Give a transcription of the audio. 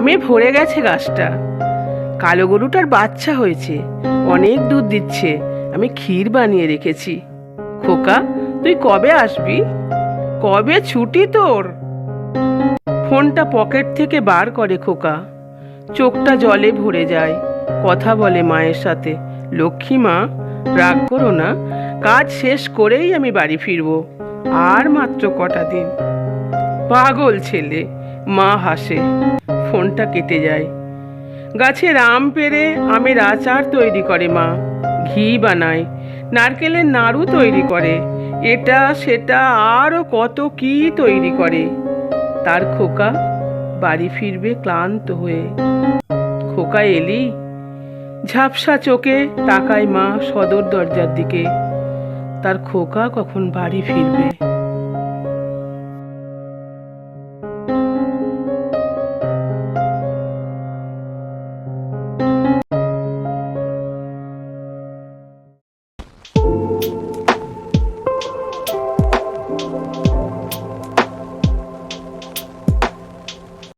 আমে ভরে গেছে গাছটা। কালো গরুটার বাচ্চা হয়েছে, অনেক দুধ দিচ্ছে। আমি ক্ষীর বানিয়ে রেখেছি। খোকা, তুই কবে আসবি? কবে ছুটি তোর? ফোনটা পকেট থেকে বার করে খোকা। চোখটা জলে ভরে যায়। কথা বলে মায়ের সাথে। লক্ষ্মী মা, রাগ করো না, কাজ শেষ করেই আমি বাড়ি ফিরবো। আর মাত্র কটা দিন। পাগল ছেলে, মা হাসে। ফোনটা কেটে যায়। গাছের আম পেড়ে আমের আচার তৈরি করে মা, ঘি বানায়, নারকেলের নাড়ু তৈরি করে, এটা সেটা আরও কত কি তৈরি করে। তার খোকা বাড়ি ফিরবে ক্লান্ত হয়ে। খোকা এলি? ঝাপসা চোখে তাকায় মা সদর দরজার দিকে। তার খোকা কখন বাড়ি ফিরবে।